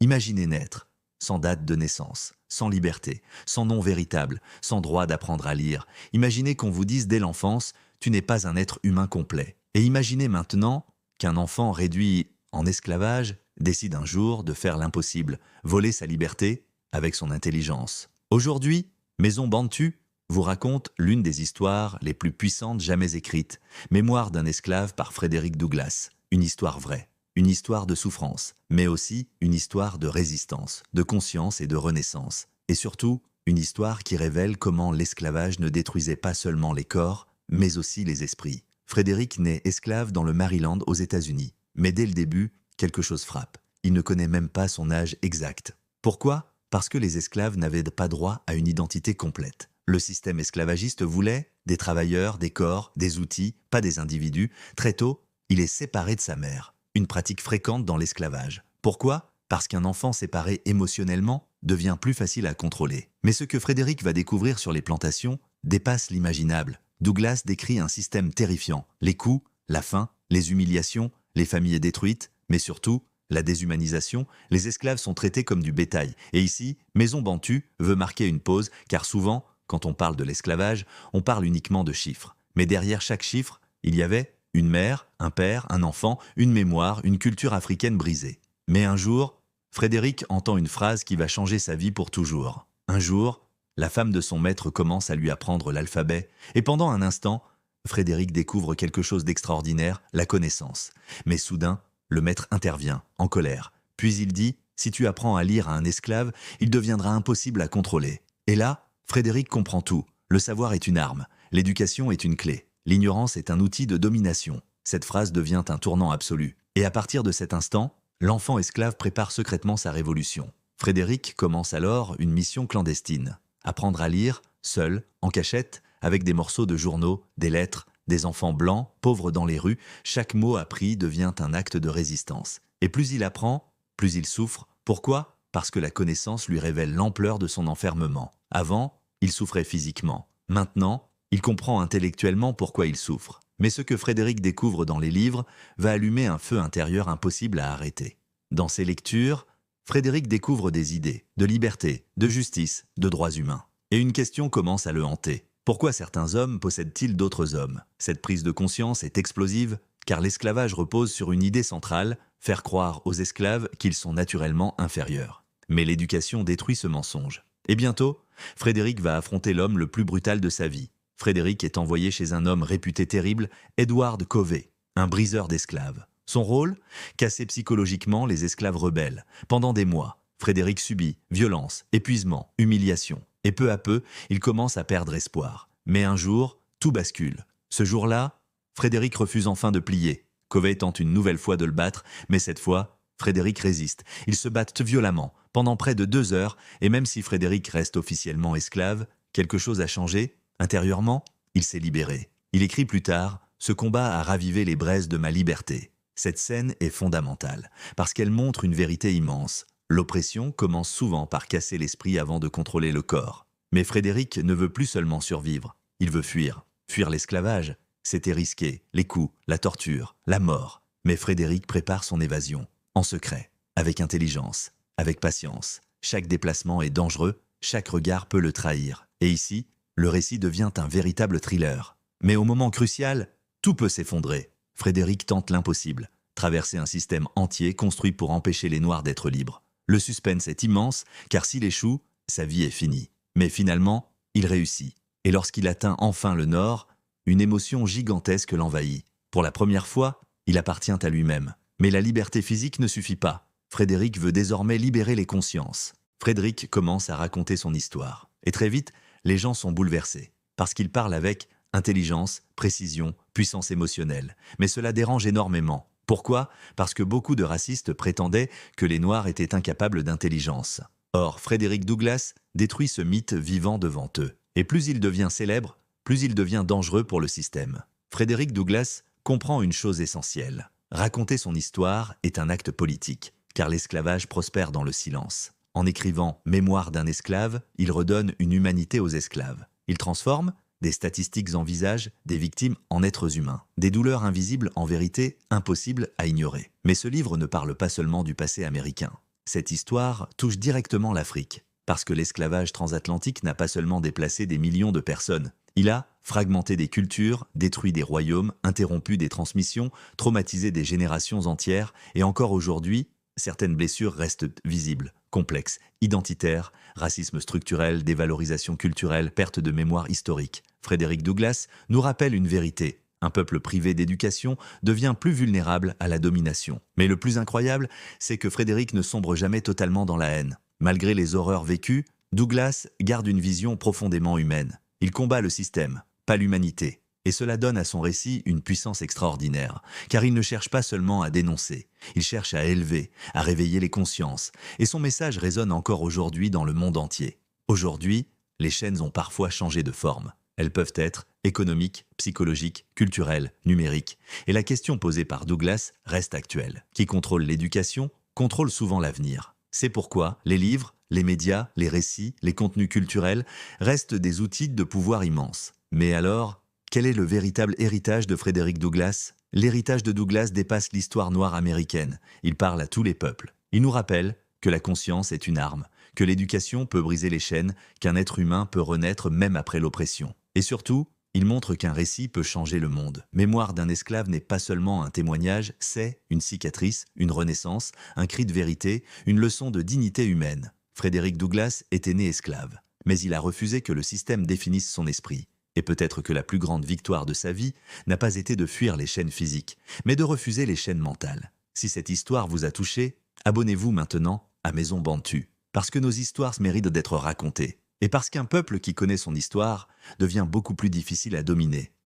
Imaginez naître, sans date de naissance, sans liberté, sans nom véritable, sans droit d'apprendre à lire. Imaginez qu'on vous dise dès l'enfance, tu n'es pas un être humain complet. Et imaginez maintenant qu'un enfant réduit en esclavage décide un jour de faire l'impossible, voler sa liberté avec son intelligence. Aujourd'hui, Maison Bantu vous raconte l'une des histoires les plus puissantes jamais écrites, Mémoire d'un esclave par Frédéric Douglass, une histoire vraie. Une histoire de souffrance, mais aussi une histoire de résistance, de conscience et de renaissance. Et surtout, une histoire qui révèle comment l'esclavage ne détruisait pas seulement les corps, mais aussi les esprits. Frédéric naît esclave dans le Maryland aux États-Unis. Mais dès le début, quelque chose frappe. Il ne connaît même pas son âge exact. Pourquoi ? Parce que les esclaves n'avaient pas droit à une identité complète. Le système esclavagiste voulait des travailleurs, des corps, des outils, pas des individus. Très tôt, il est séparé de sa mère. Une pratique fréquente dans l'esclavage. Pourquoi ? Parce qu'un enfant séparé émotionnellement devient plus facile à contrôler. Mais ce que Frédéric va découvrir sur les plantations dépasse l'imaginable. Douglas décrit un système terrifiant. Les coups, la faim, les humiliations, les familles détruites, mais surtout, la déshumanisation, les esclaves sont traités comme du bétail. Et ici, Maison Bantu veut marquer une pause, car souvent, quand on parle de l'esclavage, on parle uniquement de chiffres. Mais derrière chaque chiffre, il y avait une mère, un père, un enfant, une mémoire, une culture africaine brisée. Mais un jour, Frédéric entend une phrase qui va changer sa vie pour toujours. Un jour, la femme de son maître commence à lui apprendre l'alphabet, et pendant un instant, Frédéric découvre quelque chose d'extraordinaire, la connaissance. Mais soudain, le maître intervient, en colère. Puis il dit, si tu apprends à lire à un esclave, il deviendra impossible à contrôler. Et là, Frédéric comprend tout. Le savoir est une arme, l'éducation est une clé. L'ignorance est un outil de domination. Cette phrase devient un tournant absolu. Et à partir de cet instant, l'enfant esclave prépare secrètement sa révolution. Frédéric commence alors une mission clandestine. Apprendre à lire, seul, en cachette, avec des morceaux de journaux, des lettres, des enfants blancs, pauvres dans les rues, chaque mot appris devient un acte de résistance. Et plus il apprend, plus il souffre. Pourquoi ? Parce que la connaissance lui révèle l'ampleur de son enfermement. Avant, il souffrait physiquement. Maintenant, il comprend intellectuellement pourquoi il souffre. Mais ce que Frédéric découvre dans les livres va allumer un feu intérieur impossible à arrêter. Dans ses lectures, Frédéric découvre des idées, de liberté, de justice, de droits humains. Et une question commence à le hanter. Pourquoi certains hommes possèdent-ils d'autres hommes ? Cette prise de conscience est explosive, car l'esclavage repose sur une idée centrale, faire croire aux esclaves qu'ils sont naturellement inférieurs. Mais l'éducation détruit ce mensonge. Et bientôt, Frédéric va affronter l'homme le plus brutal de sa vie. Frédéric est envoyé chez un homme réputé terrible, Edward Covey, un briseur d'esclaves. Son rôle ? Casser psychologiquement les esclaves rebelles. Pendant des mois, Frédéric subit violence, épuisement, humiliation. Et peu à peu, il commence à perdre espoir. Mais un jour, tout bascule. Ce jour-là, Frédéric refuse enfin de plier. Covey tente une nouvelle fois de le battre, mais cette fois, Frédéric résiste. Ils se battent violemment, pendant près de 2 heures, et même si Frédéric reste officiellement esclave, quelque chose a changé. Intérieurement, il s'est libéré. Il écrit plus tard « Ce combat a ravivé les braises de ma liberté ». Cette scène est fondamentale, parce qu'elle montre une vérité immense. L'oppression commence souvent par casser l'esprit avant de contrôler le corps. Mais Frédéric ne veut plus seulement survivre, il veut fuir. Fuir l'esclavage, c'était risqué, les coups, la torture, la mort. Mais Frédéric prépare son évasion, en secret, avec intelligence, avec patience. Chaque déplacement est dangereux, chaque regard peut le trahir. Et ici, le récit devient un véritable thriller. Mais au moment crucial, tout peut s'effondrer. Frédéric tente l'impossible, traverser un système entier construit pour empêcher les Noirs d'être libres. Le suspense est immense, car s'il échoue, sa vie est finie. Mais finalement, il réussit. Et lorsqu'il atteint enfin le Nord, une émotion gigantesque l'envahit. Pour la première fois, il appartient à lui-même. Mais la liberté physique ne suffit pas. Frédéric veut désormais libérer les consciences. Frédéric commence à raconter son histoire. Et très vite, les gens sont bouleversés. Parce qu'il parle avec intelligence, précision, puissance émotionnelle. Mais cela dérange énormément. Pourquoi ? Parce que beaucoup de racistes prétendaient que les Noirs étaient incapables d'intelligence. Or, Frédéric Douglass détruit ce mythe vivant devant eux. Et plus il devient célèbre, plus il devient dangereux pour le système. Frédéric Douglass comprend une chose essentielle. Raconter son histoire est un acte politique, car l'esclavage prospère dans le silence. En écrivant « Mémoire d'un esclave », il redonne une humanité aux esclaves. Il transforme des statistiques en visages, des victimes en êtres humains. Des douleurs invisibles en vérité impossibles à ignorer. Mais ce livre ne parle pas seulement du passé américain. Cette histoire touche directement l'Afrique, parce que l'esclavage transatlantique n'a pas seulement déplacé des millions de personnes, il a fragmenté des cultures, détruit des royaumes, interrompu des transmissions, traumatisé des générations entières, et encore aujourd'hui, certaines blessures restent visibles, complexes, identitaires, racisme structurel, dévalorisation culturelle, perte de mémoire historique. Frédéric Douglass nous rappelle une vérité. Un peuple privé d'éducation devient plus vulnérable à la domination. Mais le plus incroyable, c'est que Frédéric ne sombre jamais totalement dans la haine. Malgré les horreurs vécues, Douglass garde une vision profondément humaine. Il combat le système, pas l'humanité. Et cela donne à son récit une puissance extraordinaire, car il ne cherche pas seulement à dénoncer, il cherche à élever, à réveiller les consciences, et son message résonne encore aujourd'hui dans le monde entier. Aujourd'hui, les chaînes ont parfois changé de forme. Elles peuvent être économiques, psychologiques, culturelles, numériques. Et la question posée par Douglass reste actuelle. Qui contrôle l'éducation, contrôle souvent l'avenir. C'est pourquoi les livres, les médias, les récits, les contenus culturels restent des outils de pouvoir immense. Mais alors, quel est le véritable héritage de Frédéric Douglass? L'héritage de Douglass dépasse l'histoire noire américaine. Il parle à tous les peuples. Il nous rappelle que la conscience est une arme, que l'éducation peut briser les chaînes, qu'un être humain peut renaître même après l'oppression. Et surtout, il montre qu'un récit peut changer le monde. Mémoire d'un esclave n'est pas seulement un témoignage, c'est une cicatrice, une renaissance, un cri de vérité, une leçon de dignité humaine. Frédéric Douglass était né esclave, mais il a refusé que le système définisse son esprit. Et peut-être que la plus grande victoire de sa vie n'a pas été de fuir les chaînes physiques, mais de refuser les chaînes mentales. Si cette histoire vous a touché, abonnez-vous maintenant à Maison Bantu, parce que nos histoires méritent d'être racontées, et parce qu'un peuple qui connaît son histoire devient beaucoup plus difficile à dominer.